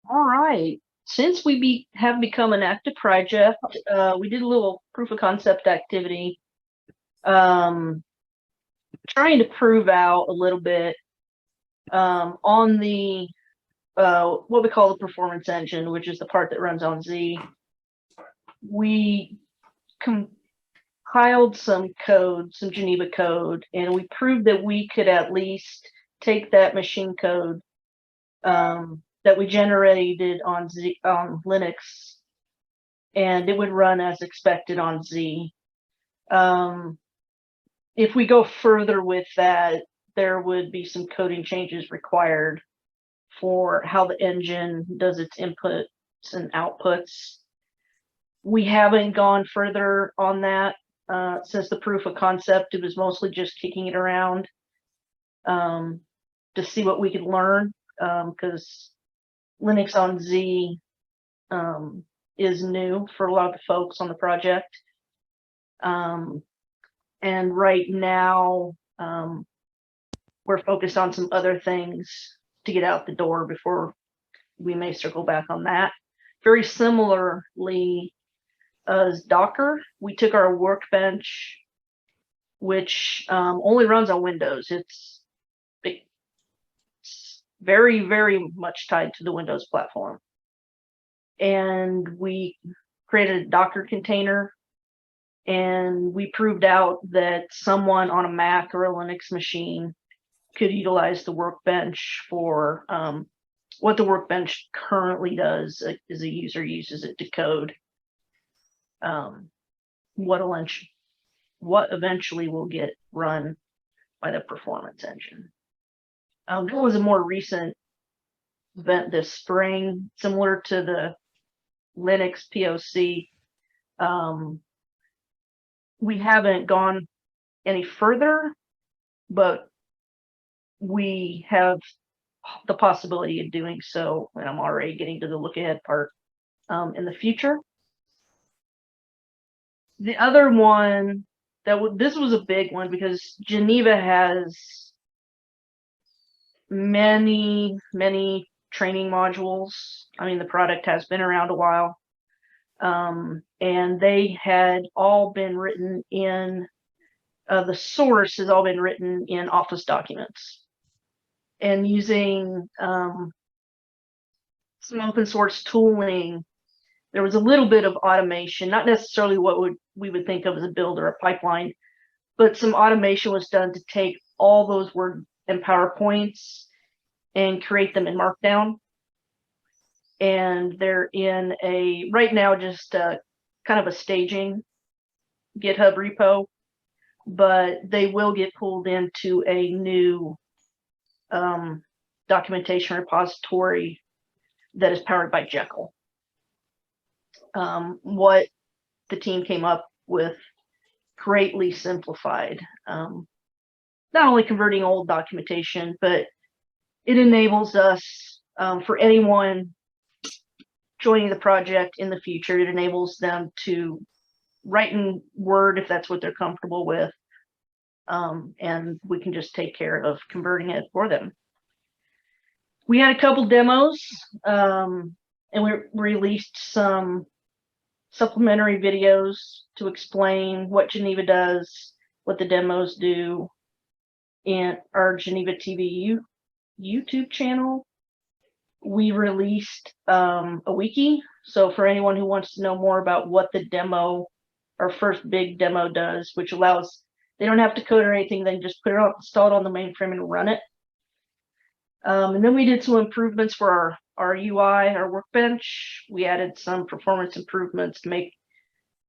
All right. Since have become an active project, we did a little proof of concept activity, um, trying to prove out a little bit on the what we call the performance engine, which is the part that runs on Z. We compiled some code, some Geneva code, and we proved that we could at least take that machine code that we generated on Linux, and it would run as expected on Z. If we go further with that, there would be some coding changes required for how the engine does its inputs and outputs. We haven't gone further on that since the proof of concept. It was mostly just kicking it around to see what we could learn, because Linux on Z is new for a lot of the folks on the project. And right now, we're focused on some other things to get out the door before we may circle back on that. Very similarly as Docker, we took our workbench, which only runs on Windows. It's very, very much tied to the Windows platform. And we created a Docker container, and we proved out that someone on a Mac or a Linux machine could utilize the workbench for what the workbench currently does is a user uses it to code what eventually will get run by the performance engine. There was a more recent event this spring, similar to the Linux POC. We haven't gone any further, but we have the possibility of doing so, and I'm already getting to the look ahead part in the future. The other one this was a big one because Geneva has many training modules. I mean, the product has been around a while, and they had all been written in the source has all been written in Office documents, and using some open source tooling, there was a little bit of automation, not necessarily what we would think of as a build or a pipeline, but some automation was done to take all those Word and PowerPoints and create them in Markdown. And they're in right now, just kind of a staging GitHub repo, but they will get pulled into a new documentation repository that is powered by Jekyll. What the team came up with greatly simplified, not only converting old documentation, but it enables us, for anyone joining the project in the future, it enables them to write in Word if that's what they're comfortable with, and we can just take care of converting it for them. We had a couple demos, and we released some supplementary videos to explain what Geneva does, what the demos do, in our Geneva TV YouTube channel. We released a wiki, so for anyone who wants to know more about what the demo, our first big demo, does, which allows, they don't have to code or anything, they just put it on, install it on the mainframe and run it. And then we did some improvements for our UI, our workbench. We added some performance improvements to make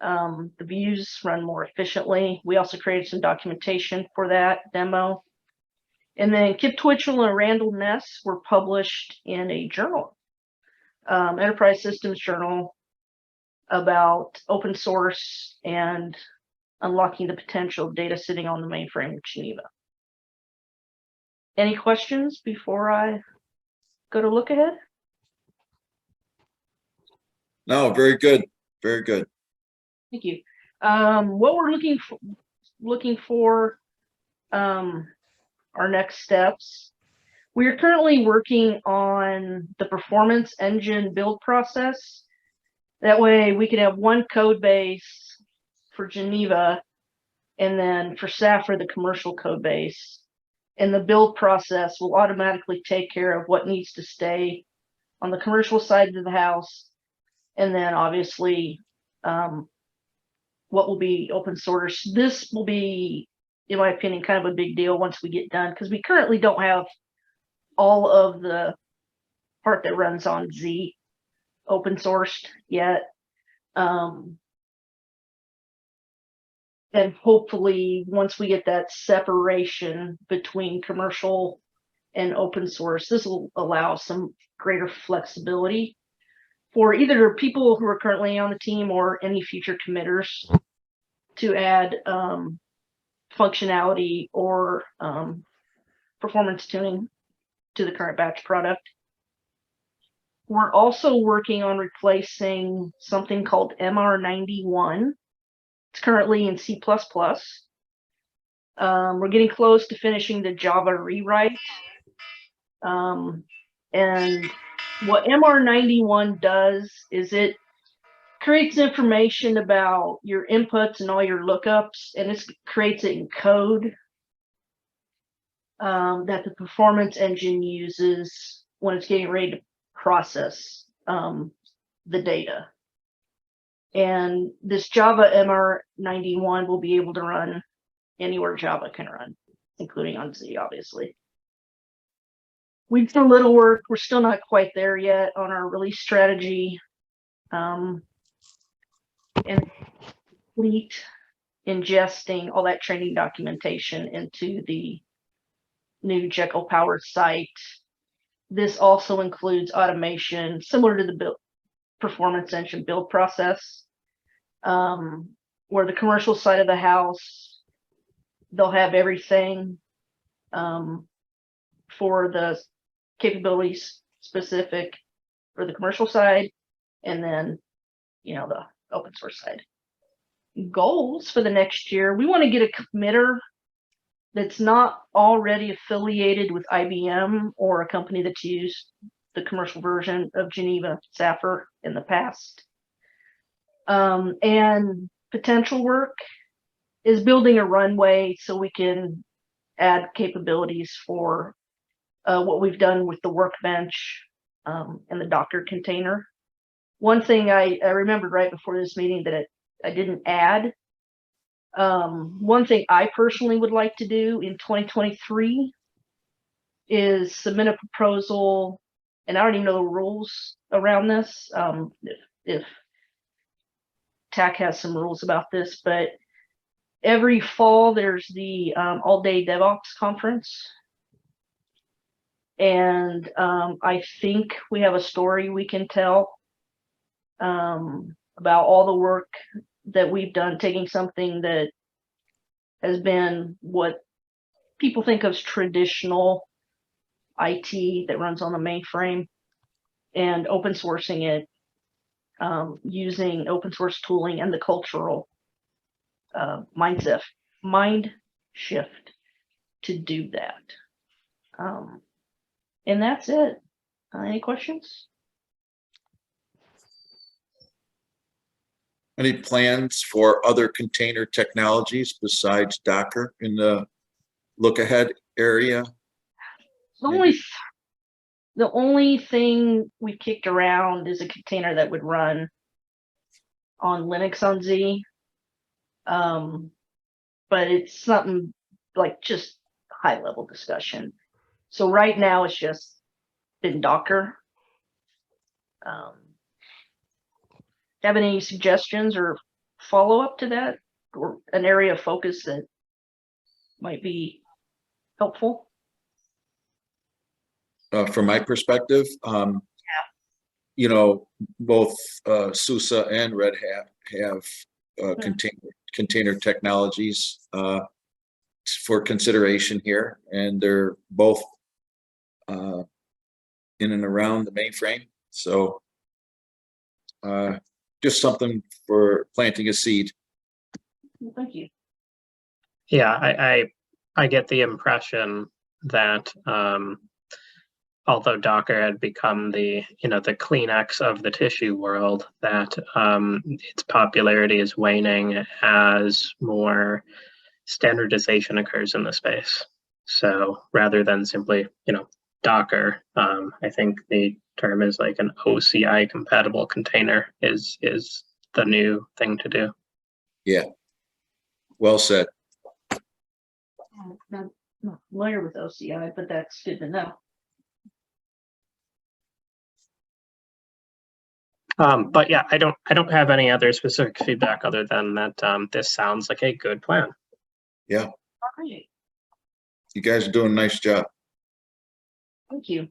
the views run more efficiently. We also created some documentation for that demo. And then Kip Twitchell and Randall Ness were published in a journal, Enterprise Systems Journal, about open source and unlocking the potential of data sitting on the mainframe of Geneva. Any questions before I go to look ahead? No, very good. Very good. Thank you. What we're looking for our next steps. We're currently working on the performance engine build process. That way we can have one code base for Geneva and then for Saffir, the commercial code base. And the build process will automatically take care of what needs to stay on the commercial side of the house. And then obviously what will be open source. This will be, in my opinion, kind of a big deal once we get done, because we currently don't have all of the part that runs on Z open sourced yet. And hopefully once we get that separation between commercial and open source, this will allow some greater flexibility for either people who are currently on the team or any future committers to add functionality or performance tuning to the current batch product. We're also working on replacing something called MR91. It's currently in C++. We're getting close to finishing the Java rewrite. And what MR91 does is it creates information about your inputs and all your lookups, and it creates it in code that the performance engine uses when it's getting ready to process the data. And this Java MR91 will be able to run anywhere Java can run, including on Z, obviously. We've done a little work. We're still not quite there yet on our release strategy. And complete ingesting all that training documentation into the new Jekyll Power site. This also includes automation similar to the performance engine build process, where the commercial side of the house, they'll have everything for the capabilities specific for the commercial side, and then, you know, the open source side. Goals for the next year, we want to get a committer that's not already affiliated with IBM or a company that's used the commercial version of Geneva Saffir in the past. And potential work is building a runway so we can add capabilities for what we've done with the workbench and the Docker container. One thing I remembered right before this meeting that I didn't add, one thing I personally would like to do in 2023 is submit a proposal, and I don't even know the rules around this, if TAC has some rules about this, but every fall there's the all-day DevOps conference. And I think we have a story we can tell about all the work that we've done, taking something that has been what people think of as traditional IT that runs on the mainframe and open sourcing it using open source tooling and the cultural mind shift to do that. And that's it. Any questions? Any plans for other container technologies besides Docker in the look ahead area? The only thing we kicked around is a container that would run on Linux on Z. But it's something like just high level discussion. So right now it's just been Docker. Have any suggestions or follow up to that, or an area of focus that might be helpful? From my perspective, you know, both SUSE and Red Hat have container technologies for consideration here, and they're both in and around the mainframe. So just something for planting a seed. Well, thank you. Yeah, I get the impression that although Docker had become the, the Kleenex of the tissue world, that its popularity is waning as more standardization occurs in the space. So rather than simply, Docker, I think the term is like an OCI compatible container is the new thing to do. Yeah. Well said. I'm not familiar with OCI, but that's good to know. But yeah, I don't have any other specific feedback other than that this sounds like a good plan. Yeah. All right. You guys are doing a nice job. Thank you.